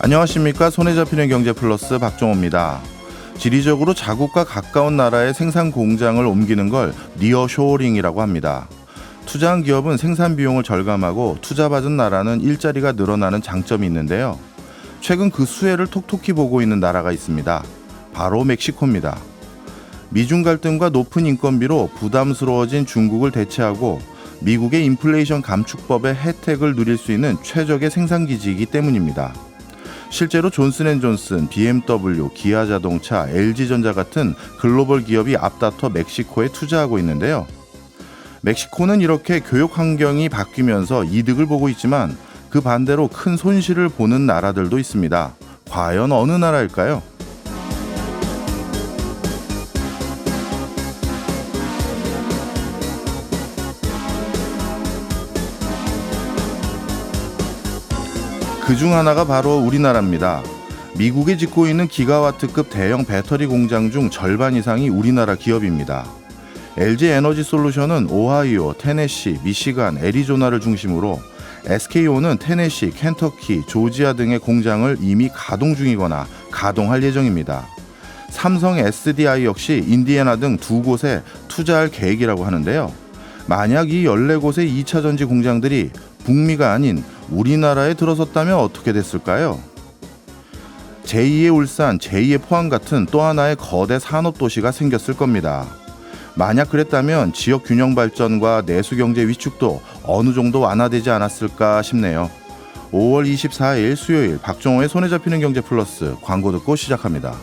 안녕하십니까. 손에 잡히는 경제 플러스 박종호입니다. 지리적으로 자국과 가까운 나라의 생산 공장을 옮기는 걸 니어쇼어링이라고 합니다. 투자한 기업은 생산 비용을 절감하고 투자받은 나라는 일자리가 늘어나는 장점이 있는데요. 최근 그 수혜를 톡톡히 보고 있는 나라가 있습니다. 바로 멕시코입니다. 미중 갈등과 높은 인건비로 부담스러워진 중국을 대체하고 미국의 인플레이션 감축법의 혜택을 누릴 수 있는 최적의 생산기지이기 때문입니다. 실제로 존슨앤존슨, BMW, 기아자동차, LG전자 같은 글로벌 기업이 앞다퉈 멕시코에 투자하고 있는데요. 멕시코는 이렇게 교육 환경이 바뀌면서 이득을 보고 있지만 그 반대로 큰 손실을 보는 나라들도 있습니다. 과연 어느 나라일까요? 그중 하나가 바로 우리나라입니다. 미국에 짓고 있는 기가와트급 대형 배터리 공장 중 절반 이상이 우리나라 기업입니다. LG에너지솔루션은 오하이오, 테네시, 미시간, 애리조나를 중심으로 SK온은 테네시, 켄터키, 조지아 등의 공장을 이미 가동 중이거나 가동할 예정입니다. 삼성 SDI 역시 인디애나 등 두 곳에 투자할 계획이라고 하는데요. 만약 이 14곳의 2차 전지 공장들이 북미가 아닌 우리나라에 들어섰다면 어떻게 됐을까요? 제2의 울산, 제2의 포항 같은 또 하나의 거대 산업도시가 생겼을 겁니다. 만약 그랬다면 지역 균형 발전과 내수경제 위축도 어느 정도 완화되지 않았을까 싶네요. 5월 24일 수요일 박종호의 손에 잡히는 경제 플러스 광고 듣고 시작합니다.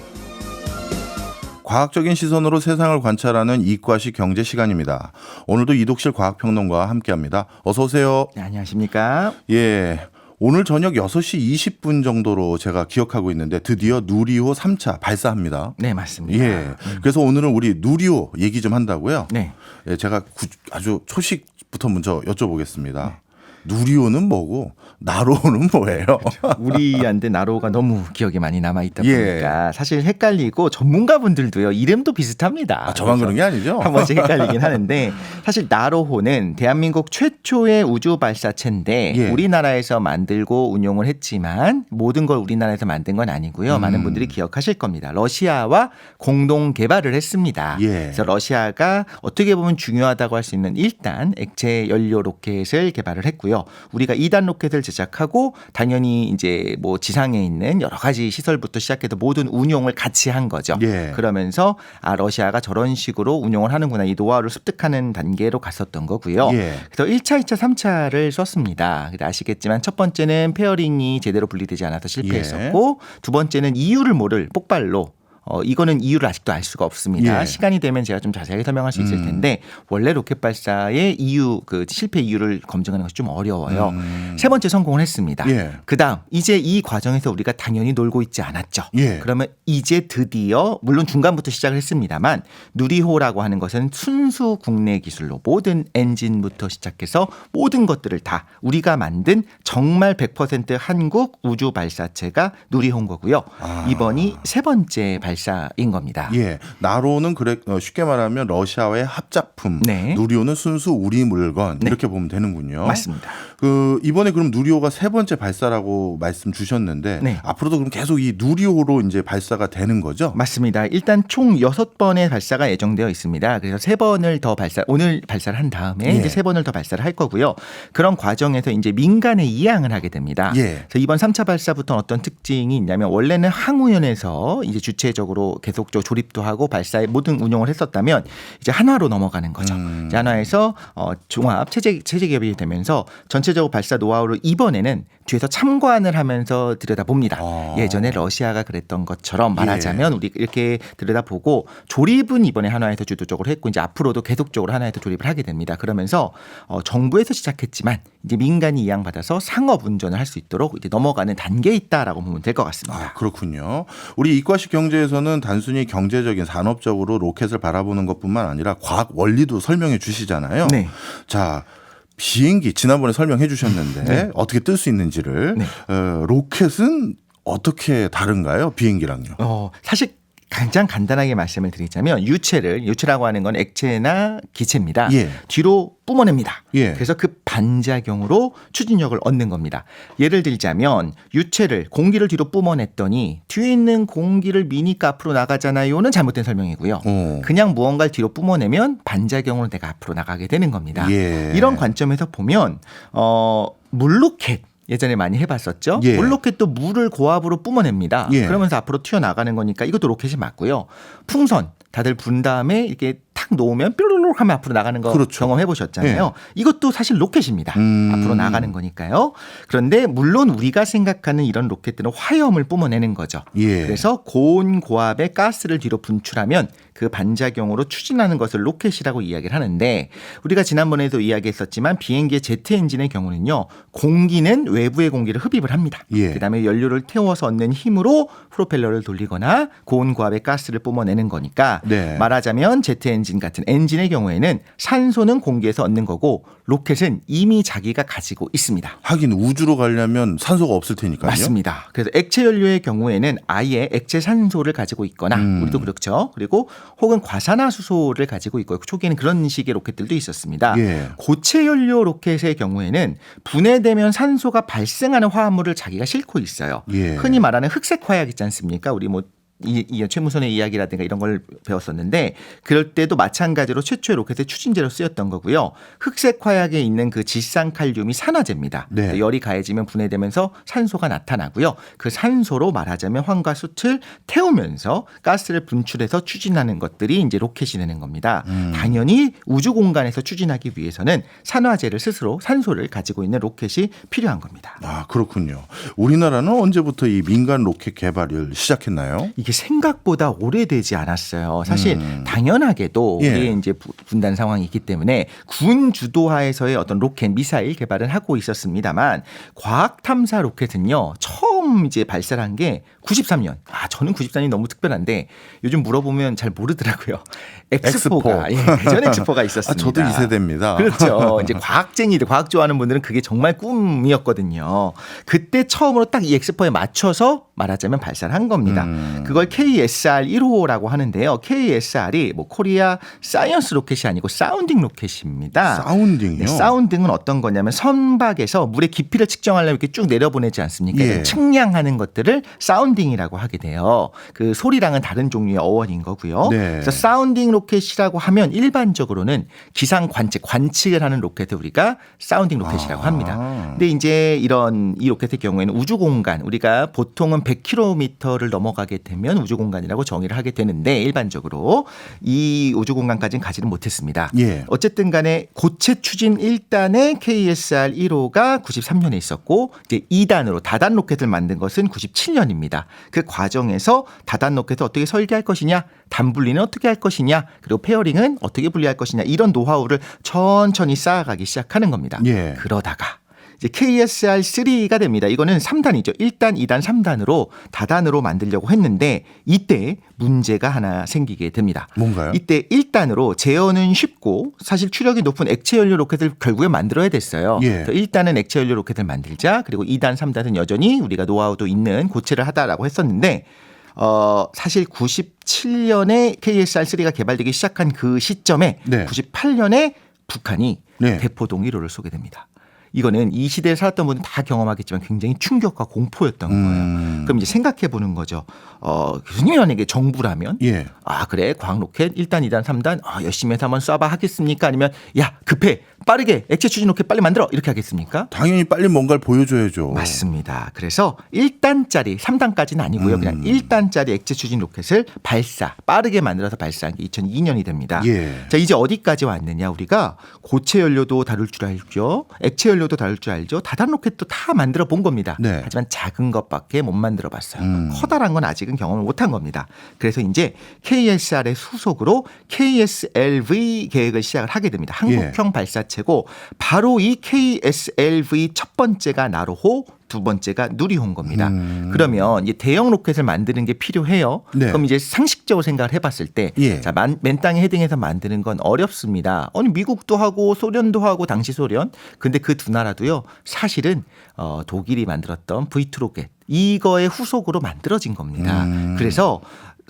과학적인 시선으로 세상을 관찰하는 이과식 경제 시간입니다. 오늘도 이독실 과학평론가와 함께합니다. 어서 오세요. 네, 안녕하십니까. 예, 오늘 저녁 6시 20분 정도로 제가 기억하고 있는데 드디어 누리호 3차 발사합니다. 네, 맞습니다. 예, 그래서 오늘은 우리 누리호 얘기 좀 한다고요. 네. 예, 제가 아주 초식부터 먼저 여쭤보겠습니다. 누리호는 뭐고 나로호는 뭐예요? 우리한테 나로가 너무 기억에 많이 남아있다 보니까 예. 사실 헷갈리고 전문가분들도요. 이름도 비슷합니다. 저만 그런 게 아니죠? 한 번씩 헷갈리긴 하는데 사실 나로호는 대한민국 최초의 우주 발사체인데 예. 우리나라에서 만들고 운용을 했지만 모든 걸 우리나라에서 만든 건 아니고요. 많은 분들이 기억하실 겁니다. 러시아와 공동 개발을 했습니다. 예. 그래서 러시아가 어떻게 보면 중요하다고 할 수 있는 1단 액체 연료 로켓을 개발을 했고요. 우리가 2단 로켓을 제작하고 당연히 이제 뭐 지상에 있는 여러 가지 시설부터 시작해서 모든 운용을 같이 한 거죠. 예. 그러면서 러시아가 저런 식으로 운용을 하는구나 이 노하우를 습득하는 단계로 갔었던 거고요. 예. 그래서 1차, 2차, 3차를 썼습니다. 아시겠지만 첫 번째는 페어링이 제대로 분리되지 않아서 실패했었고 두 번째는 이유를 모를 폭발로 이거는 이유를 아직도 알 수가 없습니다. 예. 시간이 되면 제가 좀 자세하게 설명할 수 있을 텐데 원래 로켓 발사의 이유, 그 실패 이유를 검증하는 것이 좀 어려워요. 세 번째 성공을 했습니다. 예. 그다음 이제 이 과정에서 우리가 당연히 놀고 있지 않았죠. 예. 그러면 이제 드디어 물론 중간부터 시작을 했습니다만 누리호라고 하는 것은 순수 국내 기술로 모든 엔진부터 시작해서 모든 것들을 다 우리가 만든 정말 100% 한국 우주 발사체가 누리호인 거고요. 이번이 세 번째 발사인 겁니다. 예, 나로는 쉽게 말하면 러시아의 합작품, 네. 누리호는 순수 우리 물건 네. 이렇게 보면 되는군요. 맞습니다. 이번에 그럼 누리호가 세 번째 발사라고 말씀 주셨는데 네. 앞으로도 그럼 계속 이 누리호로 이제 발사가 되는 거죠? 맞습니다. 일단 총 6번의 발사가 예정되어 있습니다. 그래서 3번을 더 오늘 발사를 한 다음에 예. 이제 3번을 더 발사를 할 거고요. 그런 과정에서 이제 민간에 이양을 하게 됩니다. 예. 그래서 이번 3차 발사부터 어떤 특징이 있냐면 원래는 항우연에서 이제 주체적으로 계속적으로 조립도 하고 발사의 모든 운용을 했었다면 이제 한화로 넘어가는 거죠. 이제 한화에서 종합 체제 기업이 되면서 전체적으로 발사 노하우를 이번에는 뒤에서 참관을 하면서 들여다봅니다. 예전에 러시아가 그랬던 것처럼 말하자면 우리 이렇게 들여다보고 조립은 이번에 한화에서 주도적으로 했고 이제 앞으로도 계속적으로 한화에서 조립을 하게 됩니다. 그러면서 정부에서 시작했지만 이제 민간이 이양받아서 상업 운전을 할 수 있도록 이제 넘어가는 단계에 있다라고 보면 될 것 같습니다. 그렇군요. 우리 이과식 경제에서는 단순히 경제적인 산업적으로 로켓을 바라보는 것뿐만 아니라 과학 원리도 설명해 주시잖아요. 네. 자, 비행기 지난번에 설명해 주셨는데 네. 어떻게 뜰 수 있는지를 네. 로켓은 어떻게 다른가요? 비행기랑요? 사실 가장 간단하게 말씀을 드리자면 유체라고 하는 건 액체나 기체입니다. 예. 뒤로 뿜어냅니다. 예. 그래서 그 반작용으로 추진력을 얻는 겁니다. 예를 들자면 유체를 공기를 뒤로 뿜어냈더니 뒤에 있는 공기를 미니까 앞으로 나가잖아요는 잘못된 설명이고요. 그냥 무언가를 뒤로 뿜어내면 반작용으로 내가 앞으로 나가게 되는 겁니다. 예. 이런 관점에서 보면 물로켓 예전에 많이 해봤었죠. 예. 물로켓도 물을 고압으로 뿜어냅니다. 예. 그러면서 앞으로 튀어나가는 거니까 이것도 로켓이 맞고요. 풍선 다들 분 다음에 이렇게 탁 놓으면 뾰로록 하면 앞으로 나가는 거 그렇죠. 경험해 보셨잖아요. 이것도 사실 로켓입니다. 앞으로 나가는 거니까요. 그런데 물론 우리가 생각하는 이런 로켓들은 화염을 뿜어내는 거죠. 예. 그래서 고온 고압의 가스를 뒤로 분출하면 그 반작용으로 추진하는 것을 로켓이라고 이야기를 하는데 우리가 지난번에도 이야기했었지만 비행기의 제트 엔진의 경우는요. 공기는 외부의 공기를 흡입을 합니다. 예. 그다음에 연료를 태워서 얻는 힘으로 프로펠러를 돌리거나 고온 고압의 가스를 뿜어내는 거니까 네. 말하자면 제트 엔진 같은 엔진의 경우에는 산소는 공기에서 얻는 거고 로켓은 이미 자기가 가지고 있습니다. 하긴 우주로 가려면 산소가 없을 테니까요. 맞습니다. 그래서 액체 연료의 경우에는 아예 액체 산소를 가지고 있거나 우리도 그렇죠. 그리고 혹은 과산화수소를 가지고 있고 초기에는 그런 식의 로켓들도 있었습니다. 예. 고체 연료 로켓의 경우에는 분해되면 산소가 발생하는 화합물을 자기가 싣고 있어요. 예. 흔히 말하는 흑색 화약 있지 않습니까? 우리 뭐 이 최무선의 이야기라든가 이런 걸 배웠었는데 그럴 때도 마찬가지로 최초의 로켓의 추진제로 쓰였던 거고요. 흑색 화약에 있는 그 질산칼륨이 산화제입니다. 네. 열이 가해지면 분해되면서 산소가 나타나고요. 그 산소로 말하자면 황과 숯을 태우면서 가스를 분출해서 추진하는 것들이 이제 로켓이 되는 겁니다. 당연히 우주 공간에서 추진하기 위해서는 산화제를 스스로 산소를 가지고 있는 로켓이 필요한 겁니다. 아, 그렇군요. 우리나라는 언제부터 이 민간 로켓 개발을 시작했나요? 이게 생각보다 오래되지 않았어요. 사실 당연하게도 예. 우리의 이제 분단 상황이 있기 때문에 군 주도하에서의 어떤 로켓 미사일 개발은 하고 있었습니다만 과학 탐사 로켓은요 처음 이제 발사한 게 93년. 저는 93년이 너무 특별한데 요즘 물어보면 잘 모르더라고요. 엑스포가 예전 엑스포가 있었습니다. 저도 이 세대입니다. 그렇죠. 이제 과학쟁이들, 과학 좋아하는 분들은 그게 정말 꿈이었거든요. 그때 처음으로 딱 이 엑스포에 맞춰서 말하자면 발사를 한 겁니다. 그걸 KSR 1호라고 하는데요. KSR이 뭐 코리아 사이언스 로켓이 아니고 사운딩 로켓입니다. 사운딩이요? 네, 사운딩은 어떤 거냐면 선박에서 물의 깊이를 측정하려면 이렇게 쭉 내려보내지 않습니까? 예. 측량하는 것들을 사운딩이라고 하게 돼요. 그 소리랑은 다른 종류의 어원인 거고요. 네. 그래서 사운딩 로켓이라고 하면 일반적으로는 기상 관측을 하는 로켓을 우리가 사운딩 로켓이라고 합니다. 근데 이제 이 로켓의 경우에는 우주 공간 우리가 보통은 100km를 넘어가게 되면 우주 공간이라고 정의를 하게 되는데 일반적으로 이 우주 공간까지는 가지는 못했습니다. 예. 어쨌든 간에 고체 추진 1단의 KSR 1호가 93년에 있었고 이제 2단으로 다단 로켓을 만든 것은 97년입니다. 그 과정에서 다단 로켓을 어떻게 설계할 것이냐, 단분리는 어떻게 할 것이냐, 그리고 페어링은 어떻게 분리할 것이냐 이런 노하우를 천천히 쌓아가기 시작하는 겁니다. 예. 그러다가 이제 KSR3가 됩니다. 이거는 3단이죠. 1단, 2단, 3단으로 다단으로 만들려고 했는데 이때 문제가 하나 생기게 됩니다. 뭔가요? 이때 1단으로 제어는 쉽고 사실 추력이 높은 액체 연료 로켓을 결국에 만들어야 됐어요. 예. 그래서 1단은 액체 연료 로켓을 만들자. 그리고 2단, 3단은 여전히 우리가 노하우도 있는 고체를 하다라고 했었는데 사실 97년에 KSR3가 개발되기 시작한 그 시점에 네. 98년에 북한이 네. 대포동 1호를 쏘게 됩니다. 이거는 이 시대에 살았던 분은 다 경험하겠지만 굉장히 충격과 공포였던 거예요. 그럼 이제 생각해 보는 거죠. 교수님이 만약에 정부라면 예. 그래 과학 로켓 1단, 2단, 3단 열심히 해서 한번 쏴봐 하겠습니까? 아니면 야 급해 빠르게 액체 추진 로켓 빨리 만들어 이렇게 하겠습니까? 당연히 빨리 뭔가를 보여줘야죠. 맞습니다. 그래서 1단짜리 3단까지는 아니고요. 그냥 1단짜리 액체 추진 로켓을 빠르게 만들어서 발사한 게 2002년이 됩니다. 예. 자, 이제 어디까지 왔느냐? 우리가 고체 연료도 다룰 줄 알죠. 액체 연료도 다룰 줄 알죠. 다단 로켓도 다 만들어 본 겁니다. 네. 하지만 작은 것밖에 못 만들어 봤어요. 커다란 건 아직은 경험을 못한 겁니다. 그래서 이제 KSR의 수속으로 KSLV 계획을 시작을 하게 됩니다. 한국형 발사체고 바로 이 KSLV 첫 번째가 나로호, 두 번째가 누리호인 겁니다. 그러면 이제 대형 로켓을 만드는 게 필요해요. 네. 그럼 이제 상식적으로 생각을 해봤을 때, 예. 자, 맨 땅에 헤딩해서 만드는 건 어렵습니다. 아니 미국도 하고 소련도 하고 당시 소련, 근데 그 두 나라도요 사실은 독일이 만들었던 V2 로켓 이거의 후속으로 만들어진 겁니다. 그래서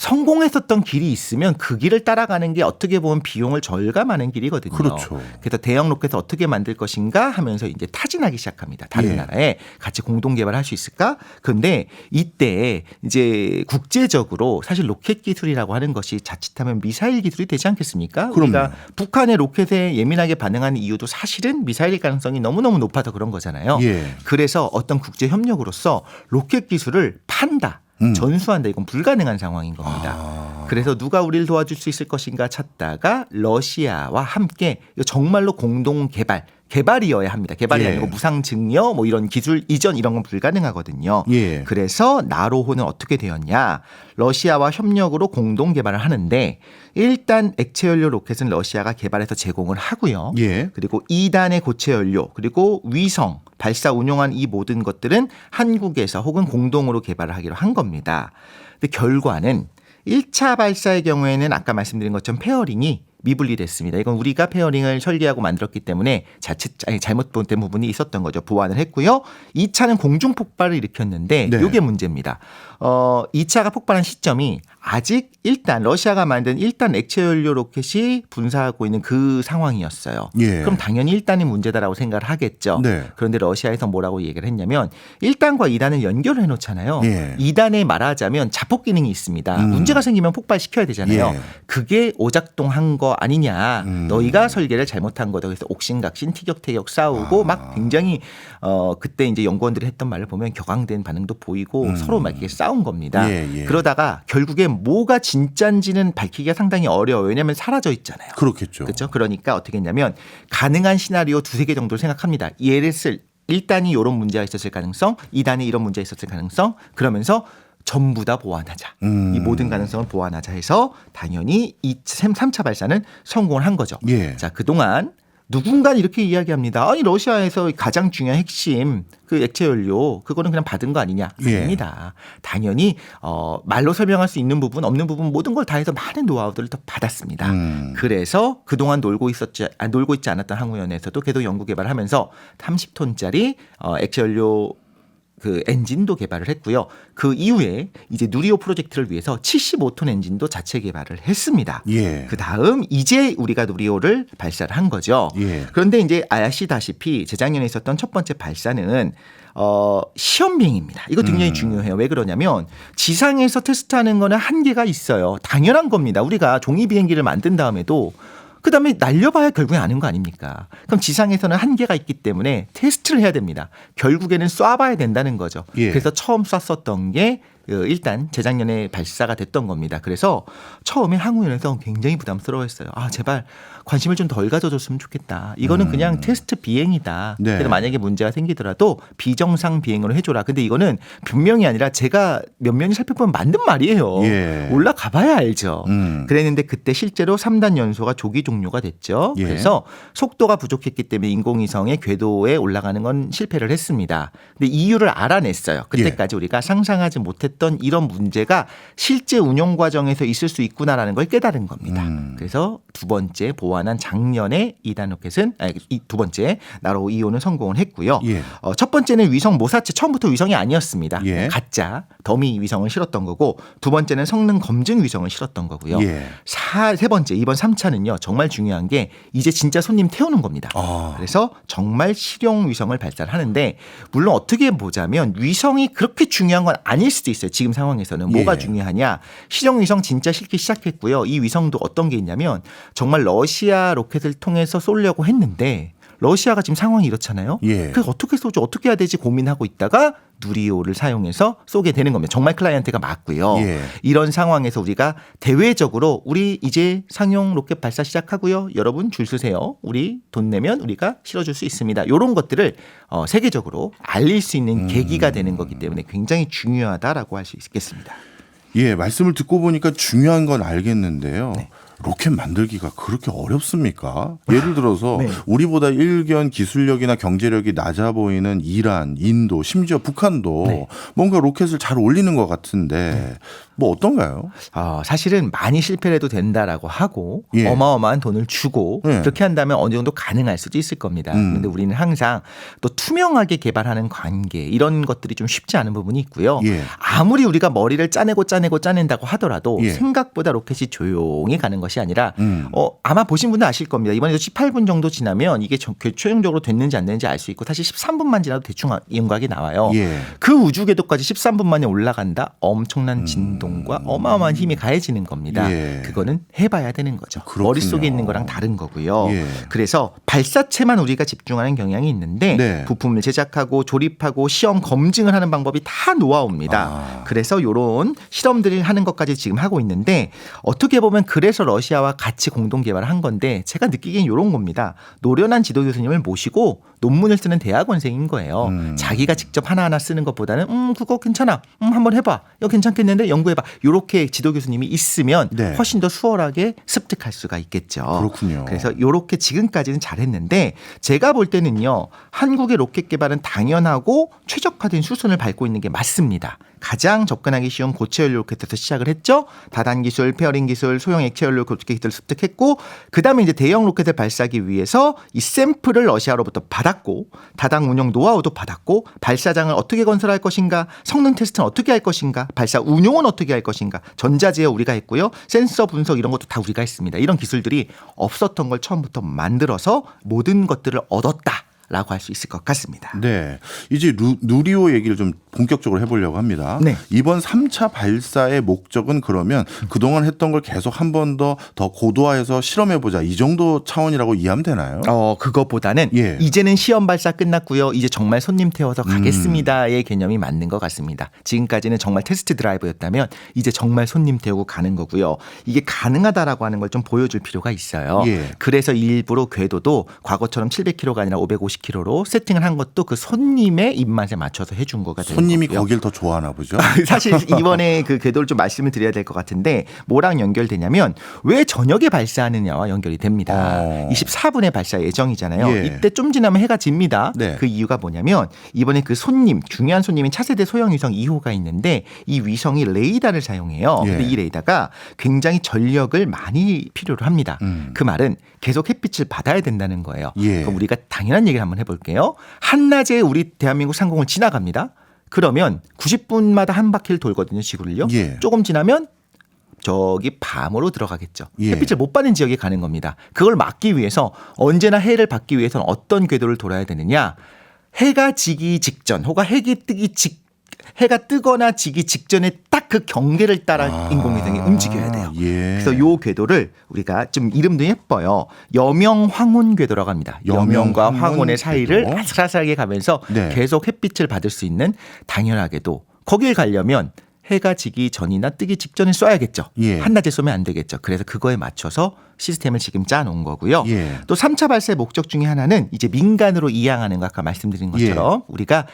성공했었던 길이 있으면 그 길을 따라가는 게 어떻게 보면 비용을 절감하는 길이거든요. 그렇죠. 그래서 대형 로켓을 어떻게 만들 것인가 하면서 이제 타진하기 시작합니다. 다른 예. 나라에 같이 공동 개발할 수 있을까? 그런데 이때 이제 국제적으로 사실 로켓 기술이라고 하는 것이 자칫하면 미사일 기술이 되지 않겠습니까? 그럼요. 우리가 북한의 로켓에 예민하게 반응하는 이유도 사실은 미사일일 가능성이 너무너무 높아서 그런 거잖아요. 예. 그래서 어떤 국제 협력으로서 로켓 기술을 판다. 전수한다. 이건 불가능한 상황인 겁니다. 그래서 누가 우리를 도와줄 수 있을 것인가 찾다가 러시아와 함께 정말로 공동 개발이어야 합니다. 개발이 예. 아니고 무상 증여 뭐 이런 기술 이전 이런 건 불가능하거든요. 예. 그래서 나로호는 어떻게 되었냐. 러시아와 협력으로 공동 개발을 하는데 일단 액체 연료 로켓은 러시아가 개발해서 제공을 하고요. 예. 그리고 2단의 고체 연료 그리고 위성 발사 운용한 이 모든 것들은 한국에서 혹은 공동으로 개발을 하기로 한 겁니다. 근데 결과는 1차 발사의 경우에는 아까 말씀드린 것처럼 페어링이 미분리됐습니다. 이건 우리가 페어링을 설계하고 만들었기 때문에 잘못된 부분이 있었던 거죠. 보완을 했고요. 2차는 공중 폭발을 일으켰는데 네. 이게 문제입니다. 2차가 폭발한 시점이 아직 일단 러시아가 만든 1단 액체 연료 로켓이 분사하고 있는 그 상황이었어요. 예. 그럼 당연히 1단이 문제다라고 생각을 하겠죠. 네. 그런데 러시아에서 뭐라고 얘기를 했냐면 1단과 2단을 연결을 해놓잖아요. 예. 2단에 말하자면 자폭 기능이 있습니다. 문제가 생기면 폭발시켜야 되잖아요. 예. 그게 오작동한 거 아니냐. 너희가 설계를 잘못한 거다. 그래서 옥신각신 티격태격 싸우고 막 굉장히 그때 이제 연구원들이 했던 말을 보면 격앙된 반응도 보이고 서로 막 이렇게 싸운 겁니다. 예, 예. 그러다가 결국에 뭐가 진짜인지는 밝히기가 상당히 어려워요. 왜냐하면 사라져 있잖아요. 그렇겠죠. 그렇죠. 그러니까 어떻게 했냐면 가능한 시나리오 두세 개 정도를 생각합니다. 예를 들 1단이 이런 문제가 있었을 가능성, 2단이 이런 문제가 있었을 가능성 그러면서 전부 다 보완하자. 이 모든 가능성을 보완하자 해서 당연히 3차 발사는 성공을 한 거죠. 예. 자, 그동안 누군가 이렇게 이야기합니다. 아니 러시아에서 가장 중요한 핵심 그 액체 연료 그거는 그냥 받은 거 아니냐. 예. 아닙니다. 당연히 말로 설명할 수 있는 부분 없는 부분 모든 걸 다 해서 많은 노하우들을 더 받았습니다. 그래서 그동안 놀고 있지 않았던 항우연에서도 계속 연구 개발을 하면서 30톤짜리 액체 연료 그 엔진도 개발을 했고요. 그 이후에 이제 누리호 프로젝트를 위해서 75톤 엔진도 자체 개발을 했습니다. 예. 그 다음 이제 우리가 누리호를 발사를 한 거죠. 예. 그런데 이제 아시다시피 재작년에 있었던 첫 번째 발사는 시험 비행입니다. 이거 굉장히 중요해요. 왜 그러냐면 지상에서 테스트하는 거는 한계가 있어요. 당연한 겁니다. 우리가 종이 비행기를 만든 다음에도 그다음에 날려봐야 결국엔 아는 거 아닙니까? 그럼 지상에서는 한계가 있기 때문에 테스트를 해야 됩니다. 결국에는 쏴봐야 된다는 거죠. 예. 그래서 처음 쐈었던 게 일단 재작년에 발사가 됐던 겁니다. 그래서 처음에 항우연에서 굉장히 부담스러워했어요. 아 제발 관심을 좀 덜 가져줬으면 좋겠다. 이거는 그냥 테스트 비행이다. 네. 그래서 만약에 문제가 생기더라도 비정상 비행으로 해줘라. 근데 이거는 분명히 아니라 제가 면면히 살펴보면 맞는 말이에요. 예. 올라가 봐야 알죠. 음. 그랬는데 그때 실제로 3단 연소가 조기 종료가 됐죠. 예. 그래서 속도가 부족했기 때문에 인공위성의 궤도에 올라가는 건 실패를 했습니다. 근데 이유를 알아냈어요. 그때까지 우리가 상상하지 못했던 이런 문제가 실제 운용 과정에서 있을 수 있구나라는 걸 깨달은 겁니다. 그래서 두 번째 보완한 작년에 2단 로켓은 두 번째 나로 2호는 성공을 했고요. 예. 첫 번째는 위성 모사체 처음부터 위성이 아니었습니다. 예. 가짜 더미 위성을 실었던 거고 두 번째는 성능 검증 위성을 실었던 거고요. 예. 세 번째 이번 3차는요. 정말 중요한 게 이제 진짜 손님 태우는 겁니다. 그래서 정말 실용 위성을 발사를 하는데 물론 어떻게 보자면 위성이 그렇게 중요한 건 아닐 수도 있어요. 지금 상황에서는 뭐가 예. 중요하냐. 실용 위성 진짜 실기 시작했고요. 이 위성도 어떤 게 있냐면 정말 러시아 로켓을 통해서 쏘려고 했는데 러시아가 지금 상황이 이렇잖아요. 예. 그래서 어떻게 쏘지 어떻게 해야 되지 고민하고 있다가 누리호를 사용해서 쏘게 되는 겁니다. 정말 클라이언트가 맞고요. 예. 이런 상황에서 우리가 대외적으로 우리 이제 상용 로켓 발사 시작하고요. 여러분 줄 서세요. 우리 돈 내면 우리가 실어줄 수 있습니다. 이런 것들을 세계적으로 알릴 수 있는 계기가 되는 거기 때문에 굉장히 중요하다라고 할 수 있겠습니다. 예, 말씀을 듣고 보니까 중요한 건 알겠는데요. 네. 로켓 만들기가 그렇게 어렵습니까? 예를 들어서 네. 우리보다 일견 기술력이나 경제력이 낮아 보이는 이란, 인도, 심지어 북한도 네. 뭔가 로켓을 잘 올리는 것 같은데 뭐 어떤가요? 사실은 많이 실패를 해도 된다라고 하고 예. 어마어마한 돈을 주고 예. 그렇게 한다면 어느 정도 가능할 수도 있을 겁니다. 그런데 우리는 항상 또 투명하게 개발하는 관계 이런 것들이 좀 쉽지 않은 부분이 있고요. 예. 아무리 우리가 머리를 짜낸다고 하더라도 예. 생각보다 로켓이 조용히 가는 것이 아니라 아마 보신 분은 아실 겁니다. 이번에도 18분 정도 지나면 이게 최종적으로 됐는지 안 됐는지 알 수 있고 사실 13분만 지나도 대충 이응각이 나와요. 예. 그 우주 궤도까지 13분 만에 올라간다. 엄청난 진동과 어마어마한 힘이 가해지는 겁니다. 예. 그거는 해봐야 되는 거죠. 그렇군요. 머릿속에 있는 거랑 다른 거고요. 예. 그래서 발사체만 우리가 집중하는 경향이 있는데 네. 부품을 제작하고 조립하고 시험 검증을 하는 방법이 다 노하우입니다. 그래서 이런 실험들을 하는 것까지 지금 하고 있는데 어떻게 보면 그래서 러시아와 같이 공동 개발을 한 건데 제가 느끼기엔 이런 겁니다. 노련한 지도 교수님을 모시고 논문을 쓰는 대학원생인 거예요. 자기가 직접 하나하나 쓰는 것보다는 그거 괜찮아. 한번 해봐. 이거 괜찮겠는데 연구해봐. 이렇게 지도 교수님이 있으면 네. 훨씬 더 수월하게 습득할 수가 있겠죠. 그렇군요. 그래서 이렇게 지금까지는 잘했는데 제가 볼 때는요. 한국의 로켓 개발은 당연하고 최적화된 수순을 밟고 있는 게 맞습니다. 가장 접근하기 쉬운 고체 연료 로켓에서 시작을 했죠. 다단 기술, 페어링 기술, 소형 액체 연료 로켓 기술을 습득했고 그다음에 이제 대형 로켓을 발사하기 위해서 이 샘플을 러시아로부터 받았고 다당 운영 노하우도 받았고 발사장을 어떻게 건설할 것인가, 성능 테스트는 어떻게 할 것인가, 발사 운용은 어떻게 할 것인가, 전자제어 우리가 했고요. 센서 분석 이런 것도 다 우리가 했습니다. 이런 기술들이 없었던 걸 처음부터 만들어서 모든 것들을 얻었다. 라고 할 수 있을 것 같습니다. 네. 이제 누리호 얘기를 좀 본격적으로 해보려고 합니다. 네. 이번 3차 발사의 목적은 그러면 그동안 했던 걸 계속 한 번 더 고도화해서 실험해보자 이 정도 차원이라고 이해하면 되나요? 그거보다는 예. 이제는 시험 발사 끝났고요. 이제 정말 손님 태워서 가겠습니다의 개념이 맞는 것 같습니다. 지금까지는 정말 테스트 드라이브였다면 이제 정말 손님 태우고 가는 거고요. 이게 가능하다라고 하는 걸 좀 보여줄 필요가 있어요. 예. 그래서 일부러 궤도도 과거처럼 700km가 아니라 550km로 세팅을 한 것도 그 손님의 입맛에 맞춰서 해준 거가 되는 손님이 거고요. 거길 더 좋아하나 보죠. 사실 이번에 그 궤도를 좀 말씀을 드려야 될 것 같은데 뭐랑 연결되냐면 왜 저녁에 발사하느냐와 연결이 됩니다. 24분에 발사 예정이잖아요. 예. 이때 좀 지나면 해가 집니다. 네. 그 이유가 뭐냐면 이번에 그 중요한 손님인 차세대 소형 위성 2호가 있는데 이 위성이 레이더를 사용해요. 예. 근데 이 레이더가 굉장히 전력을 많이 필요로 합니다. 그 말은 계속 햇빛을 받아야 된다는 거예요. 예. 그럼 우리가 당연한 얘기를 한번 해볼게요. 한낮에 우리 대한민국 상공을 지나갑니다. 그러면 90분마다 한 바퀴를 돌거든요, 지구를요. 예. 조금 지나면 저기 밤으로 들어가겠죠. 예. 햇빛을 못 받는 지역에 가는 겁니다. 그걸 막기 위해서 언제나 해를 받기 위해서는 어떤 궤도를 돌아야 되느냐. 해가 지기 직전 혹은 해가 뜨거나 지기 직전에 딱 그 경계를 따라 인공위성이 움직여야 돼요. 예. 그래서 요 궤도를 우리가 좀 이름도 예뻐요. 여명 황혼 궤도라고 합니다. 여명과 황혼 황혼의 사이를 궤도. 아슬아슬하게 가면서 네. 계속 햇빛을 받을 수 있는 당연하게도 거길 가려면 해가 지기 전이나 뜨기 직전에 쏴야겠죠. 예. 한낮에 쏘면 안 되겠죠. 그래서 그거에 맞춰서 시스템을 지금 짜놓은 거고요. 예. 또 3차 발사의 목적 중에 하나는 이제 민간으로 이양하는 거 아까 말씀드린 것처럼 우리가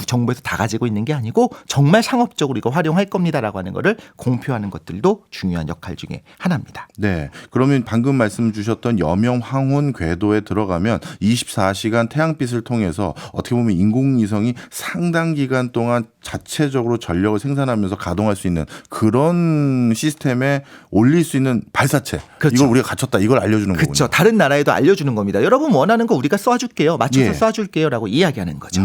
정부에서 다 가지고 있는 게 아니고 정말 상업적으로 이거 활용할 겁니다라고 하는 거를 공표하는 것들도 중요한 역할 중에 하나입니다. 네. 그러면 방금 말씀 주셨던 여명 황혼 궤도에 들어가면 24시간 태양빛을 통해서 어떻게 보면 인공위성이 상당 기간 동안 자체적으로 전력을 생산하면서 가동할 수 있는 그런 시스템에 올릴 수 있는 발사체. 그렇죠. 이걸 우리가 갖췄다. 이걸 알려주는 거군요. 그렇죠. 다른 나라에도 알려주는 겁니다. 여러분 원하는 거 우리가 쏴줄게요. 맞춰서 예. 쏴줄게요라고 이야기하는 거죠.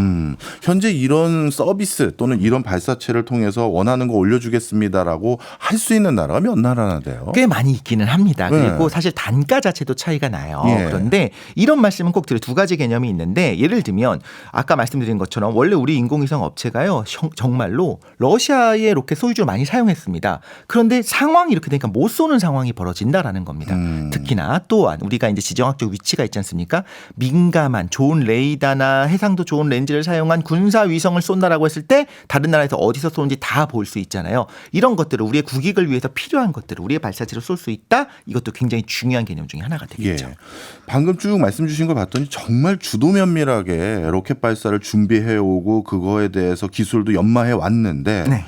현재 이런 서비스 또는 이런 발사체를 통해서 원하는 거 올려주겠습니다라고 할 수 있는 나라가 몇 나라나 돼요? 꽤 많이 있기는 합니다. 네. 그리고 사실 단가 자체도 차이가 나요. 예. 그런데 이런 말씀은 꼭 드려요. 두 가지 개념이 있는데 예를 들면 아까 말씀드린 것처럼 원래 우리 인공위성 업체가요. 정말로 러시아의 로켓 소유주를 많이 사용했습니다. 그런데 상황이 이렇게 되니까 못 쏘는 상황이 벌어진다라는 겁니다. 특히나 또한 우리가 이제 지정학적 위치가 있지 않습니까? 민감한 좋은 레이더나 해상도 좋은 렌즈를 사용한 군사 위성을 쏜다라고 했을 때 다른 나라에서 어디서 쏘는지 다 볼 수 있잖아요. 이런 것들을 우리의 국익을 위해서 필요한 것들을 우리의 발사체로 쏠 수 있다. 이것도 굉장히 중요한 개념 중에 하나가 되겠죠. 예. 방금 쭉 말씀 주신 걸 봤더니 정말 주도 면밀하게 로켓 발사를 준비해 오고 그거에 대해서 기술도 연마해 왔는데 네.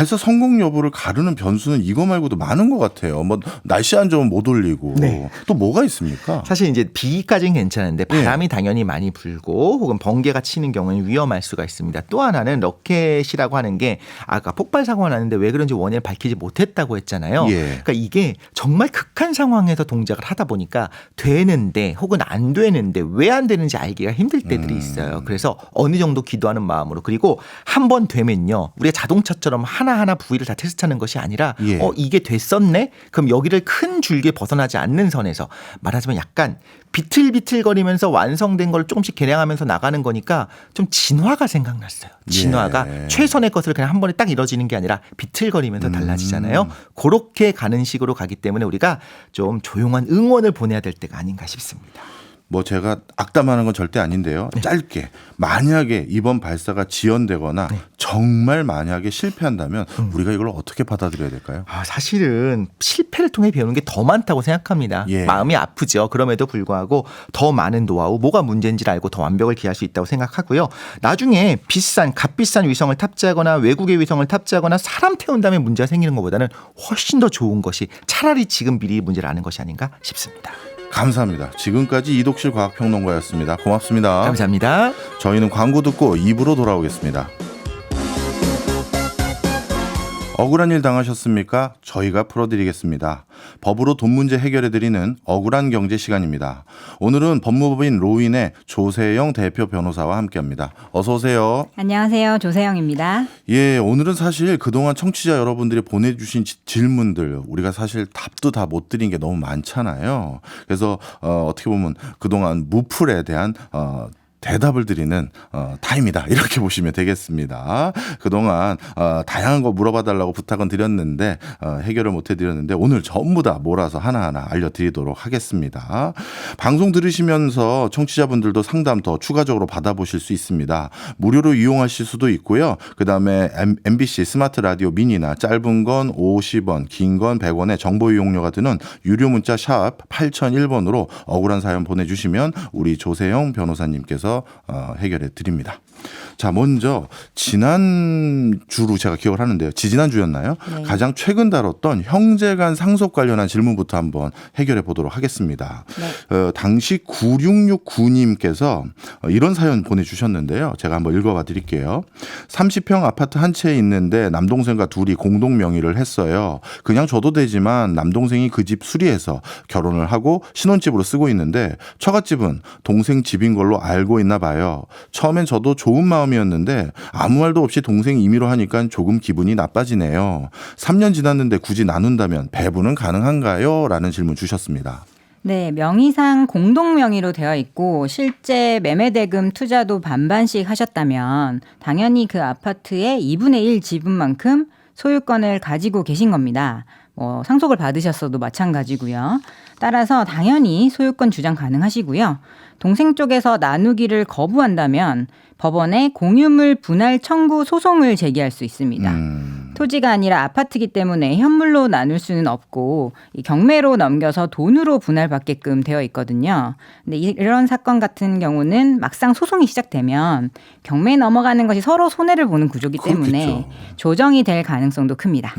발사 성공 여부를 가르는 변수는 이거 말고도 많은 것 같아요. 뭐 날씨 안 좋으면 못 올리고 네. 또 뭐가 있습니까? 사실 이제 비까지는 괜찮은데 바람이 당연히 많이 불고 혹은 번개가 치는 경우는 위험할 수가 있습니다. 또 하나는 로켓이라고 하는 게 아까 폭발 사고가 났는데 왜 그런지 원인을 밝히지 못했다고 했잖아요. 예. 그러니까 이게 정말 극한 상황에서 동작을 하다 보니까 되는데 혹은 안 되는데 왜 안 되는지 알기가 힘들 때들이 있어요. 그래서 어느 정도 기도하는 마음으로 그리고 한 번 되면요. 우리가 자동차처럼 하나하나 부위를 다 테스트하는 것이 아니라 예. 이게 됐었네? 그럼 여기를 큰 줄기에 벗어나지 않는 선에서 말하자면 약간 비틀비틀거리면서 완성된 걸 조금씩 개량하면서 나가는 거니까 좀 진화가 생각났어요. 진화가 예. 최선의 것을 그냥 한 번에 딱 이뤄지는 게 아니라 비틀거리면서 달라지잖아요. 그렇게 가는 식으로 가기 때문에 우리가 좀 조용한 응원을 보내야 될 때가 아닌가 싶습니다. 뭐 제가 악담하는 건 절대 아닌데요. 짧게 만약에 이번 발사가 지연되거나 정말 만약에 실패한다면 우리가 이걸 어떻게 받아들여야 될까요? 사실은 실패를 통해 배우는 게 더 많다고 생각합니다. 예. 마음이 아프죠. 그럼에도 불구하고 더 많은 노하우, 뭐가 문제인지를 알고 더 완벽을 기할 수 있다고 생각하고요. 나중에 값비싼 위성을 탑재하거나 외국의 위성을 탑재하거나 사람 태운 다음에 문제가 생기는 것보다는 훨씬 더 좋은 것이 차라리 지금 미리 문제를 아는 것이 아닌가 싶습니다. 감사합니다. 지금까지 이독실 과학평론가였습니다. 고맙습니다. 감사합니다. 저희는 광고 듣고 2부로 돌아오겠습니다. 억울한 일 당하셨습니까? 저희가 풀어드리겠습니다. 법으로 돈 문제 해결해드리는 억울한 경제 시간입니다. 오늘은 법무법인 로인의 조세영 대표 변호사와 함께합니다. 어서 오세요. 안녕하세요. 조세영입니다. 예, 오늘은 사실 그동안 청취자 여러분들이 보내주신 질문들 우리가 사실 답도 다 못 드린 게 너무 많잖아요. 그래서 어떻게 보면 그동안 무풀에 대한 대답을 드리는 타임이다 이렇게 보시면 되겠습니다. 그동안 다양한 거 물어봐달라고 부탁은 드렸는데 해결을 못 해드렸는데 오늘 전부 다 몰아서 하나하나 알려드리도록 하겠습니다. 방송 들으시면서 청취자분들도 상담 더 추가적으로 받아보실 수 있습니다. 무료로 이용하실 수도 있고요. 그다음에 MBC 스마트 라디오 미니나 짧은 건 50원, 긴 건 100원의 정보 이용료가 드는 유료 문자 샵 8001번으로 억울한 사연 보내주시면 우리 조세영 변호사님께서 해결해 드립니다. 자, 먼저 지난주로 제가 기억을 하는데요. 지지난주였나요? 네. 가장 최근 다뤘던 형제간 상속 관련한 질문부터 한번 해결해 보도록 하겠습니다. 네. 당시 9669님께서 이런 사연 보내주셨는데요. 제가 한번 읽어봐 드릴게요. 30평 아파트 한 채에 있는데 남동생과 둘이 공동 명의를 했어요. 그냥 줘도 되지만 남동생이 그 집 수리해서 결혼을 하고 신혼집으로 쓰고 있는데 처갓집은 동생 집인 걸로 알고 있나 봐요. 처음엔 저도 좋은 마음이었는데 아무 말도 없이 동생 임의로 하니까 조금 기분이 나빠지네요. 3년 지났는데 굳이 나눈다면 배분은 가능한가요? 라는 질문 주셨습니다. 네, 명의상 공동 명의로 되어 있고 실제 매매대금 투자도 반반씩 하셨다면 당연히 그 아파트의 2분의 1 지분만큼 소유권을 가지고 계신 겁니다. 상속을 받으셨어도 마찬가지고요. 따라서 당연히 소유권 주장 가능하시고요. 동생 쪽에서 나누기를 거부한다면 법원에 공유물 분할 청구 소송을 제기할 수 있습니다. 토지가 아니라 아파트이기 때문에 현물로 나눌 수는 없고 이 경매로 넘겨서 돈으로 분할받게끔 되어 있거든요. 근데 이런 사건 같은 경우는 막상 소송이 시작되면 경매에 넘어가는 것이 서로 손해를 보는 구조이기 때문에 그렇겠죠. 조정이 될 가능성도 큽니다.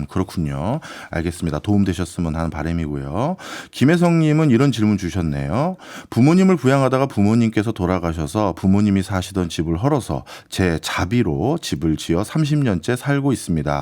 그렇군요. 알겠습니다. 도움되셨으면 하는 바람이고요. 김혜성님은 이런 질문 주셨네요. 부모님을 부양하다가 부모님께서 돌아가셔서 부모님이 사시던 집을 헐어서 제 자비로 집을 지어 30년째 살고 있습니다.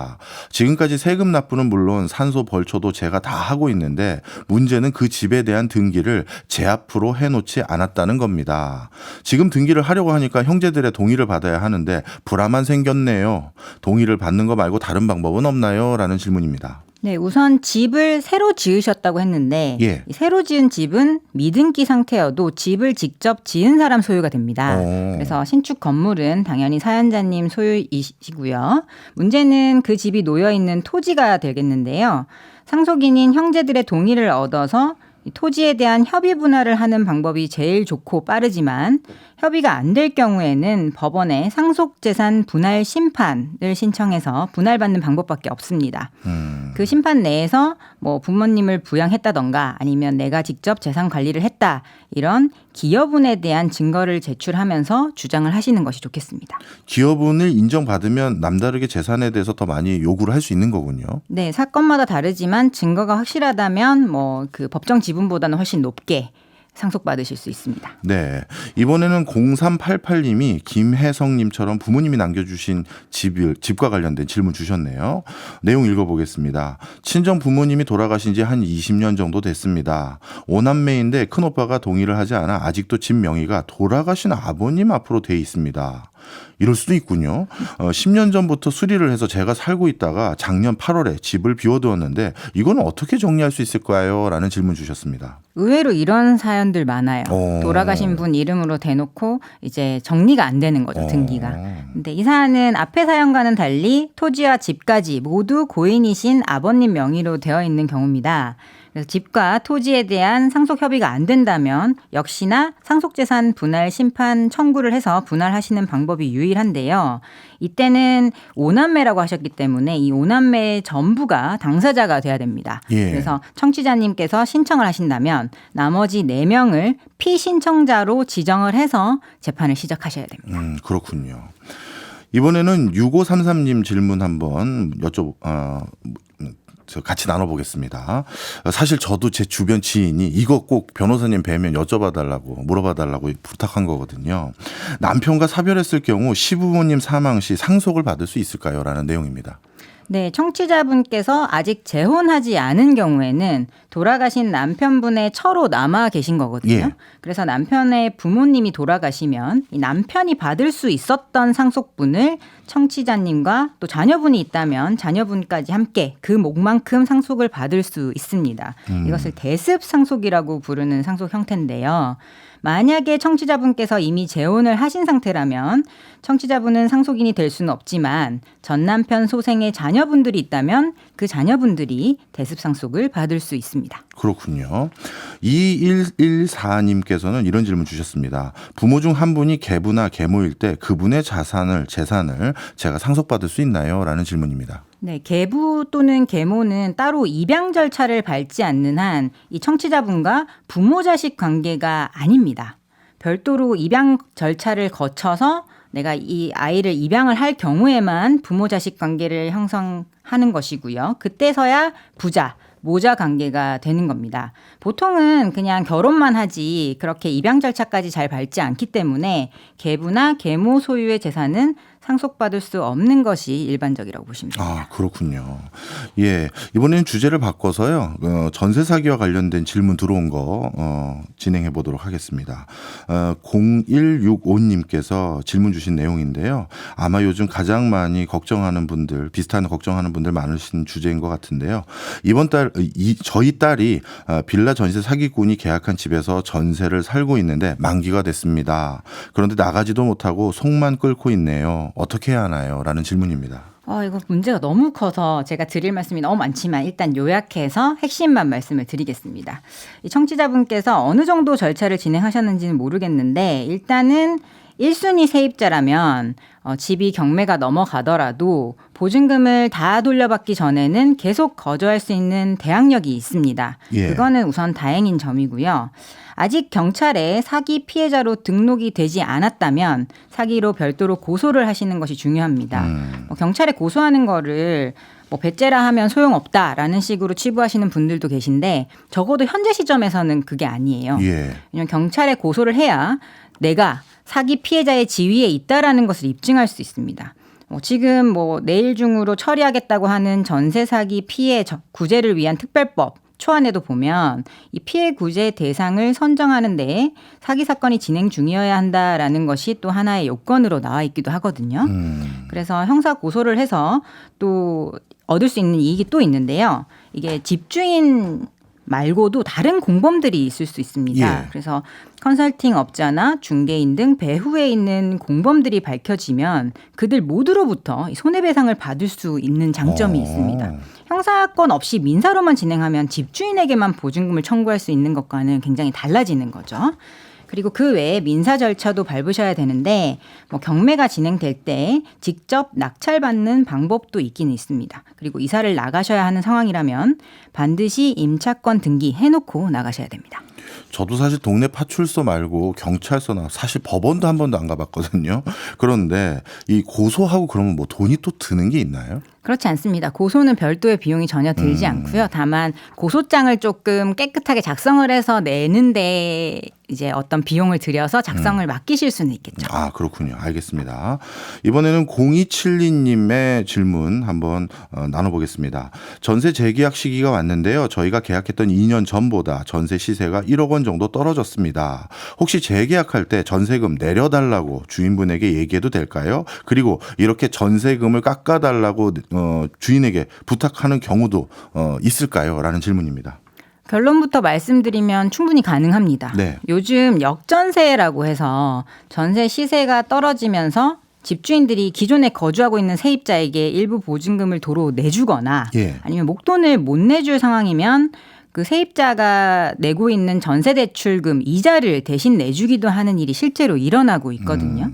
지금까지 세금 납부는 물론 산소 벌초도 제가 다 하고 있는데 문제는 그 집에 대한 등기를 제 앞으로 해놓지 않았다는 겁니다. 지금 등기를 하려고 하니까 형제들의 동의를 받아야 하는데 불화만 생겼네요. 동의를 받는 거 말고 다른 방법은 없나요? 라는 질문입니다. 네, 우선 집을 새로 지으셨다고 했는데 예. 이 새로 지은 집은 미등기 상태여도 집을 직접 지은 사람 소유가 됩니다. 그래서 신축 건물은 당연히 사연자님 소유이시고요. 문제는 그 집이 놓여있는 토지가 되겠는데요. 상속인인 형제들의 동의를 얻어서 이 토지에 대한 협의 분할을 하는 방법이 제일 좋고 빠르지만 협의가 안 될 경우에는 법원에 상속재산 분할 심판을 신청해서 분할받는 방법밖에 없습니다. 그 심판 내에서 뭐 부모님을 부양했다던가 아니면 내가 직접 재산 관리를 했다 이런 기여분에 대한 증거를 제출하면서 주장을 하시는 것이 좋겠습니다. 기여분을 인정받으면 남다르게 재산에 대해서 더 많이 요구를 할 수 있는 거군요. 네, 사건마다 다르지만 증거가 확실하다면 뭐 그 법정 지분보다는 훨씬 높게 상속받으실 수 있습니다. 네. 이번에는 0388님이 김혜성님처럼 부모님이 남겨주신 집과 관련된 질문 주셨네요. 내용 읽어보겠습니다. 친정 부모님이 돌아가신 지 한 20년 정도 됐습니다. 5남매인데 큰오빠가 동의를 하지 않아 아직도 집 명의가 돌아가신 아버님 앞으로 돼 있습니다. 이럴 수도 있군요. 10년 전부터 수리를 해서 제가 살고 있다가 작년 8월에 집을 비워두었는데 이건 어떻게 정리할 수 있을까요? 라는 질문 주셨습니다. 의외로 이런 사연들 많아요. 돌아가신 분 이름으로 대놓고 이제 정리가 안 되는 거죠, 등기가. 근데 이 사안은 앞의 사연과는 달리 토지와 집까지 모두 고인이신 아버님 명의로 되어 있는 경우입니다. 그래서 집과 토지에 대한 상속 협의가 안 된다면 역시나 상속재산 분할 심판 청구를 해서 분할하시는 방법이 유일한데요. 이때는 5남매라고 하셨기 때문에 이 5남매의 전부가 당사자가 돼야 됩니다. 예. 그래서 청취자님께서 신청을 하신다면 나머지 4명을 피신청자로 지정을 해서 재판을 시작하셔야 됩니다. 그렇군요. 이번에는 6533님 질문 한번 같이 나눠보겠습니다. 사실 저도 제 주변 지인이 이거 꼭 변호사님 뵈면 여쭤봐달라고 물어봐달라고 부탁한 거거든요. 남편과 사별했을 경우 시부모님 사망 시 상속을 받을 수 있을까요? 라는 내용입니다. 네, 청취자분께서 아직 재혼하지 않은 경우에는 돌아가신 남편분의 처로 남아 계신 거거든요. 예. 그래서 남편의 부모님이 돌아가시면 이 남편이 받을 수 있었던 상속분을 청취자님과 또 자녀분이 있다면 자녀분까지 함께 그 몫만큼 상속을 받을 수 있습니다. 이것을 대습 상속이라고 부르는 상속 형태인데요. 만약에 청취자분께서 이미 재혼을 하신 상태라면 청취자분은 상속인이 될 수는 없지만 전 남편 소생의 자녀분들이 있다면 그 자녀분들이 대습상속을 받을 수 있습니다. 그렇군요. 2114님께서는 이런 질문 주셨습니다. 부모 중 한 분이 계부나 계모일 때 그분의 재산을 제가 상속받을 수 있나요? 라는 질문입니다. 네, 계부 또는 계모는 따로 입양 절차를 밟지 않는 한 이 청취자분과 부모 자식 관계가 아닙니다. 별도로 입양 절차를 거쳐서 내가 이 아이를 입양을 할 경우에만 부모 자식 관계를 형성하는 것이고요. 그때서야 부자, 모자 관계가 되는 겁니다. 보통은 그냥 결혼만 하지 그렇게 입양 절차까지 잘 밟지 않기 때문에 계부나 계모 소유의 재산은 상속받을 수 없는 것이 일반적이라고 보시면 됩니다. 아, 그렇군요. 예, 이번에는 주제를 바꿔서요. 전세 사기와 관련된 질문 들어온 거 진행해 보도록 하겠습니다. 0165님께서 질문 주신 내용인데요. 아마 요즘 가장 많이 비슷한 걱정하는 분들 많으신 주제인 것 같은데요. 저희 딸이 빌라 전세 사기꾼이 계약한 집에서 전세를 살고 있는데 만기가 됐습니다. 그런데 나가지도 못하고 속만 끓고 있네요. 어떻게 해야 하나요? 라는 질문입니다. 이거 문제가 너무 커서 제가 드릴 말씀이 너무 많지만 일단 요약해서 핵심만 말씀을 드리겠습니다. 이 청취자분께서 어느 정도 절차를 진행하셨는지는 모르겠는데 일단은 1순위 세입자라면 집이 경매가 넘어가더라도 보증금을 다 돌려받기 전에는 계속 거주할 수 있는 대항력이 있습니다. 예. 그거는 우선 다행인 점이고요. 아직 경찰에 사기 피해자로 등록이 되지 않았다면 사기로 별도로 고소를 하시는 것이 중요합니다. 경찰에 고소하는 거를 배째라 하면 소용없다라는 식으로 치부하시는 분들도 계신데 적어도 현재 시점에서는 그게 아니에요. 예. 왜냐하면 경찰에 고소를 해야 내가 사기 피해자의 지위에 있다라는 것을 입증할 수 있습니다. 지금 내일 중으로 처리하겠다고 하는 전세 사기 피해 구제를 위한 특별법 초안에도 보면 이 피해 구제 대상을 선정하는 데에 사기 사건이 진행 중이어야 한다라는 것이 또 하나의 요건으로 나와 있기도 하거든요. 그래서 형사 고소를 해서 또 얻을 수 있는 이익이 또 있는데요. 이게 집주인 말고도 다른 공범들이 있을 수 있습니다. 예. 그래서 컨설팅 업자나 중개인 등 배후에 있는 공범들이 밝혀지면 그들 모두로부터 손해배상을 받을 수 있는 장점이 있습니다. 형사건 없이 민사로만 진행하면 집주인에게만 보증금을 청구할 수 있는 것과는 굉장히 달라지는 거죠. 그리고 그 외에 민사 절차도 밟으셔야 되는데 뭐 경매가 진행될 때 직접 낙찰받는 방법도 있긴 있습니다. 그리고 이사를 나가셔야 하는 상황이라면 반드시 임차권 등기 해놓고 나가셔야 됩니다. 저도 사실 동네 파출소 말고 경찰서나 사실 법원도 한 번도 안 가봤거든요. 그런데 이 고소하고 그러면 뭐 돈이 또 드는 게 있나요? 그렇지 않습니다. 고소는 별도의 비용이 전혀 들지 않고요. 다만 고소장을 조금 깨끗하게 작성을 해서 내는데 이제 어떤 비용을 들여서 작성을 맡기실 수는 있겠죠. 아, 그렇군요. 알겠습니다. 이번에는 0272님의 질문 한번 나눠보겠습니다. 전세 재계약 시기가 왔는데요. 저희가 계약했던 2년 전보다 전세 시세가 1억 원 정도 떨어졌습니다. 혹시 재계약할 때 전세금 내려달라고 주인분에게 얘기해도 될까요? 그리고 이렇게 전세금을 깎아달라고 주인에게 부탁하는 경우도 있을까요? 라는 질문입니다. 결론부터 말씀드리면 충분히 가능합니다. 네. 요즘 역전세라고 해서 전세 시세가 떨어지면서 집주인들이 기존에 거주하고 있는 세입자에게 일부 보증금을 도로 내주거나 예. 아니면 목돈을 못 내줄 상황이면 그 세입자가 내고 있는 전세대출금 이자를 대신 내주기도 하는 일이 실제로 일어나고 있거든요.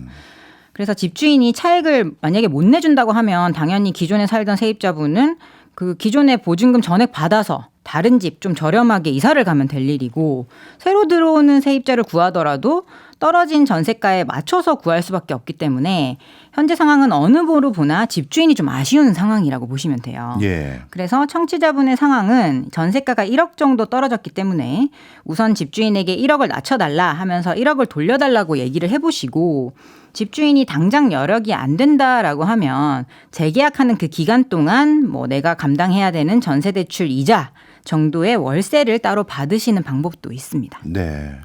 그래서 집주인이 차액을 만약에 못 내준다고 하면 당연히 기존에 살던 세입자분은 그 기존의 보증금 전액 받아서 다른 집 좀 저렴하게 이사를 가면 될 일이고 새로 들어오는 세입자를 구하더라도 떨어진 전세가에 맞춰서 구할 수밖에 없기 때문에 현재 상황은 어느 보로 보나 집주인이 좀 아쉬운 상황이라고 보시면 돼요. 예. 그래서 청취자분의 상황은 전세가가 1억 정도 떨어졌기 때문에 우선 집주인에게 1억을 낮춰달라 하면서 1억을 돌려달라고 얘기를 해보시고 집주인이 당장 여력이 안 된다라고 하면 재계약하는 그 기간 동안 뭐 내가 감당해야 되는 전세대출 이자 정도의 월세를 따로 받으시는 방법도 있습니다. 네.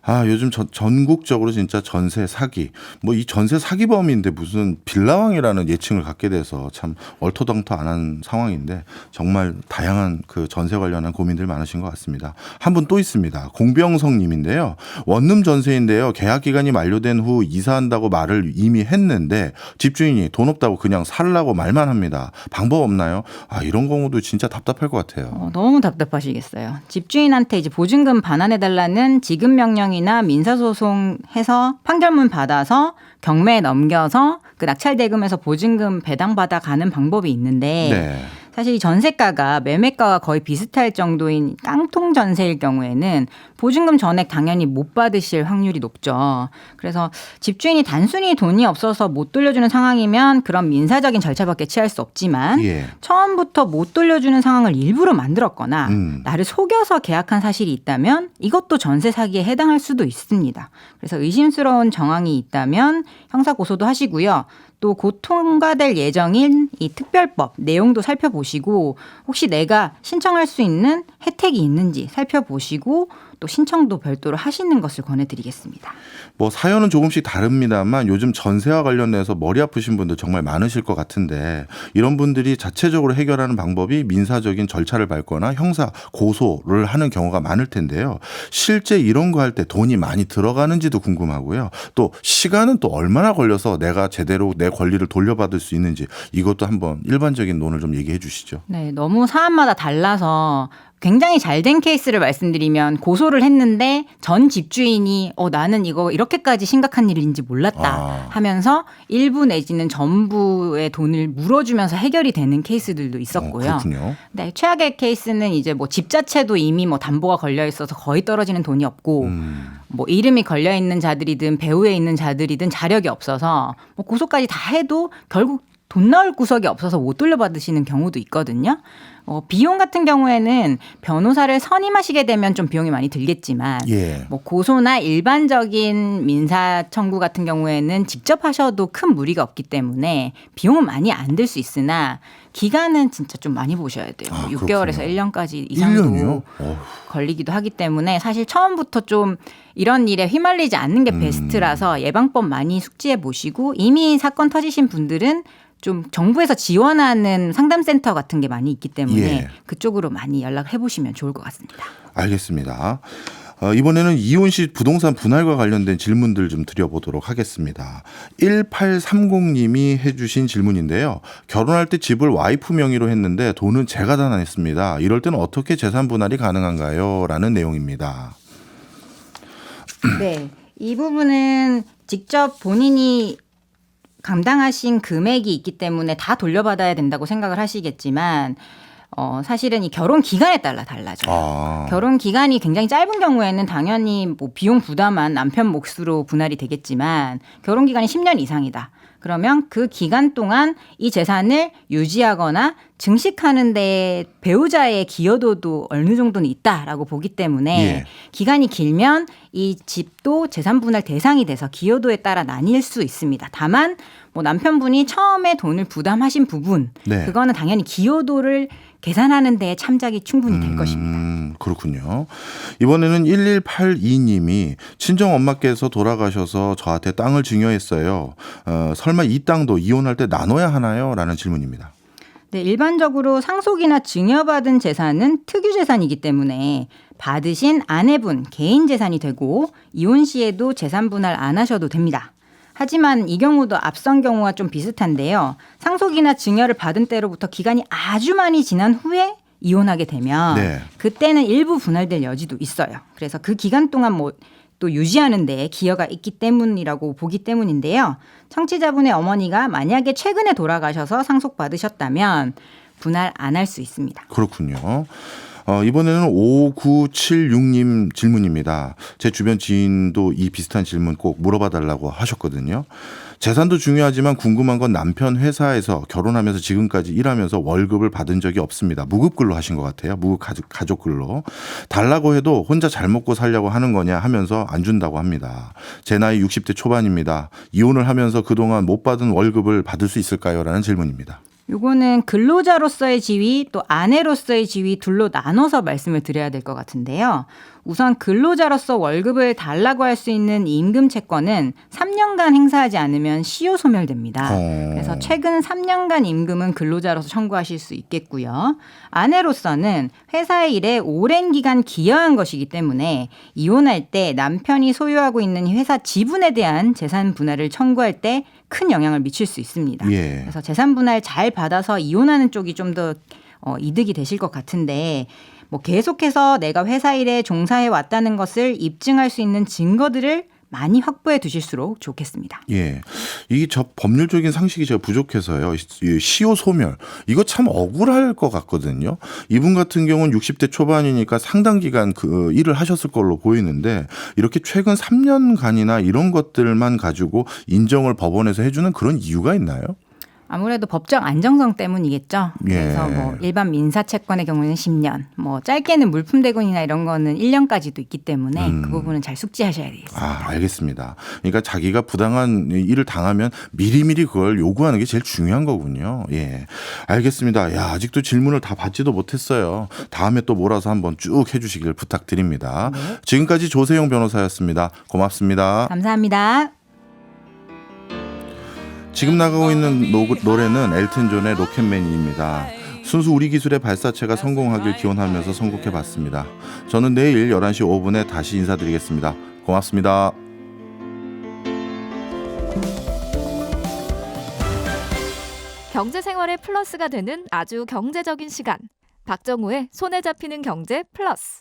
아, 요즘 전국적으로 진짜 전세 사기, 뭐 이 전세 사기범인데 무슨 빌라왕이라는 예칭을 갖게 돼서 참 얼토당토안한 상황인데 정말 다양한 그 전세 관련한 고민들 많으신 것 같습니다. 한 분 또 있습니다. 공병성 님인데요. 원룸 전세인데요. 계약 기간이 만료된 후 이사한다고 말을 이미 했는데 집주인이 돈 없다고 그냥 살라고 말만 합니다. 방법 없나요? 아, 이런 경우도 진짜 답답할 것 같아요. 너무 답답하시겠어요. 집주인한테 이제 보증금 반환해달라는 지급 명령 이나 민사소송해서 판결문 받아서 경매에 넘겨서 그 낙찰대금에서 보증금 배당받아 가는 방법이 있는데 네. 사실 이 전세가가 매매가와 거의 비슷할 정도인 깡통 전세일 경우에는 보증금 전액 당연히 못 받으실 확률이 높죠. 그래서 집주인이 단순히 돈이 없어서 못 돌려주는 상황이면 그런 민사적인 절차밖에 취할 수 없지만 예. 처음부터 못 돌려주는 상황을 일부러 만들었거나 나를 속여서 계약한 사실이 있다면 이것도 전세 사기에 해당할 수도 있습니다. 그래서 의심스러운 정황이 있다면 형사 고소도 하시고요. 또 곧 통과될 예정인 이 특별법 내용도 살펴보시고 혹시 내가 신청할 수 있는 혜택이 있는지 살펴보시고 또 신청도 별도로 하시는 것을 권해드리겠습니다. 뭐 사연은 조금씩 다릅니다만 요즘 전세와 관련해서 머리 아프신 분들 정말 많으실 것 같은데 이런 분들이 자체적으로 해결하는 방법이 민사적인 절차를 밟거나 형사 고소를 하는 경우가 많을 텐데요. 실제 이런 거 할 때 돈이 많이 들어가는지도 궁금하고요. 또 시간은 또 얼마나 걸려서 내가 제대로 내 권리를 돌려받을 수 있는지 이것도 한번 일반적인 논을 좀 얘기해 주시죠. 네, 너무 사안마다 달라서 굉장히 잘된 케이스를 말씀드리면 고소를 했는데 전 집주인이 나는 이거 이렇게까지 심각한 일인지 몰랐다 하면서 일부 내지는 전부의 돈을 물어주면서 해결이 되는 케이스들도 있었고요. 그렇군요. 네, 최악의 케이스는 이제 뭐 집 자체도 이미 뭐 담보가 걸려 있어서 거의 떨어지는 돈이 없고 뭐 이름이 걸려 있는 자들이든 배후에 있는 자들이든 자력이 없어서 뭐 고소까지 다 해도 결국 돈 나올 구석이 없어서 못 돌려받으시는 경우도 있거든요. 비용 같은 경우에는 변호사를 선임하시게 되면 좀 비용이 많이 들겠지만 예. 뭐 고소나 일반적인 민사 청구 같은 경우에는 직접 하셔도 큰 무리가 없기 때문에 비용은 많이 안 들 수 있으나 기간은 진짜 좀 많이 보셔야 돼요. 6개월에서 1년까지 이상도 1년이요? 걸리기도 하기 때문에 사실 처음부터 좀 이런 일에 휘말리지 않는 게 베스트라서 예방법 많이 숙지해 보시고 이미 사건 터지신 분들은 좀 정부에서 지원하는 상담센터 같은 게 많이 있기 때문에 예. 그쪽으로 많이 연락해 보시면 좋을 것 같습니다. 알겠습니다. 이번에는 이혼 시 부동산 분할과 관련된 질문들 좀 드려보도록 하겠습니다. 1830님이 해주신 질문인데요. 결혼할 때 집을 와이프 명의로 했는데 돈은 제가 다 냈습니다. 이럴 때는 어떻게 재산 분할이 가능한가요? 라는 내용입니다. 네, 이 부분은 직접 본인이 감당하신 금액이 있기 때문에 다 돌려받아야 된다고 생각을 하시겠지만 사실은 이 결혼 기간에 따라 달라져요. 결혼 기간이 굉장히 짧은 경우에는 당연히 뭐 비용 부담한 남편 몫으로 분할이 되겠지만 결혼 기간이 10년 이상이다. 그러면 그 기간 동안 이 재산을 유지하거나 증식하는 데 배우자의 기여도도 어느 정도는 있다라고 보기 때문에 예. 기간이 길면 이 집도 재산 분할 대상이 돼서 기여도에 따라 나뉠 수 있습니다. 다만 뭐 남편분이 처음에 돈을 부담하신 부분 네. 그거는 당연히 기여도를 계산하는 데 참작이 충분히 될 것입니다. 그렇군요. 이번에는 1182님이 친정 엄마께서 돌아가셔서 저한테 땅을 증여했어요. 설마 이 땅도 이혼할 때 나눠야 하나요? 라는 질문입니다. 네, 일반적으로 상속이나 증여받은 재산은 특유재산이기 때문에 받으신 아내분 개인 재산이 되고 이혼 시에도 재산 분할 안 하셔도 됩니다. 하지만 이 경우도 앞선 경우와 좀 비슷한데요. 상속이나 증여를 받은 때로부터 기간이 아주 많이 지난 후에 이혼하게 되면 네. 그때는 일부 분할될 여지도 있어요. 그래서 그 기간 동안 뭐 또 유지하는 데 기여가 있기 때문이라고 보기 때문인데요. 청취자분의 어머니가 만약에 최근에 돌아가셔서 상속받으셨다면 분할 안 할 수 있습니다. 그렇군요. 이번에는 5976님 질문입니다. 제 주변 지인도 이 비슷한 질문 꼭 물어봐 달라고 하셨거든요. 재산도 중요하지만 궁금한 건 남편 회사에서 결혼하면서 지금까지 일하면서 월급을 받은 적이 없습니다. 무급근로 하신 것 같아요. 무급 가족근로. 달라고 해도 혼자 잘 먹고 살려고 하는 거냐 하면서 안 준다고 합니다. 제 나이 60대 초반입니다. 이혼을 하면서 그동안 못 받은 월급을 받을 수 있을까요? 라는 질문입니다. 요거는 근로자로서의 지위 또 아내로서의 지위 둘로 나눠서 말씀을 드려야 될 것 같은데요. 우선 근로자로서 월급을 달라고 할 수 있는 임금 채권은 3년간 행사하지 않으면 시효 소멸됩니다. 그래서 최근 3년간 임금은 근로자로서 청구하실 수 있겠고요. 아내로서는 회사의 일에 오랜 기간 기여한 것이기 때문에 이혼할 때 남편이 소유하고 있는 회사 지분에 대한 재산 분할을 청구할 때 큰 영향을 미칠 수 있습니다. 예. 그래서 재산 분할 잘 받아서 이혼하는 쪽이 좀 더 이득이 되실 것 같은데 뭐 계속해서 내가 회사 일에 종사해 왔다는 것을 입증할 수 있는 증거들을 많이 확보해 두실수록 좋겠습니다. 예. 이게 저 법률적인 상식이 제가 부족해서요. 시효 소멸. 이거 참 억울할 것 같거든요. 이분 같은 경우는 60대 초반이니까 상당 기간 그 일을 하셨을 걸로 보이는데 이렇게 최근 3년간이나 이런 것들만 가지고 인정을 법원에서 해주는 그런 이유가 있나요? 아무래도 법적 안정성 때문이겠죠. 예. 그래서 뭐 일반 민사 채권의 경우는 10년, 뭐 짧게는 물품대금이나 이런 거는 1년까지도 있기 때문에 그 부분은 잘 숙지하셔야 되겠습니다. 알겠습니다. 그러니까 자기가 부당한 일을 당하면 미리미리 그걸 요구하는 게 제일 중요한 거군요. 예. 알겠습니다. 야, 아직도 질문을 다 받지도 못했어요. 다음에 또 몰아서 한번 쭉 해주시길 부탁드립니다. 네. 지금까지 조세용 변호사였습니다. 고맙습니다. 감사합니다. 지금 나가고 있는 노래는 엘튼 존의 로켓맨입니다. 순수 우리 기술의 발사체가 성공하길 기원하면서 선곡해봤습니다. 저는 내일 11시 5분에 다시 인사드리겠습니다. 고맙습니다. 경제생활의 플러스가 되는 아주 경제적인 시간. 박정우의 손에 잡히는 경제 플러스.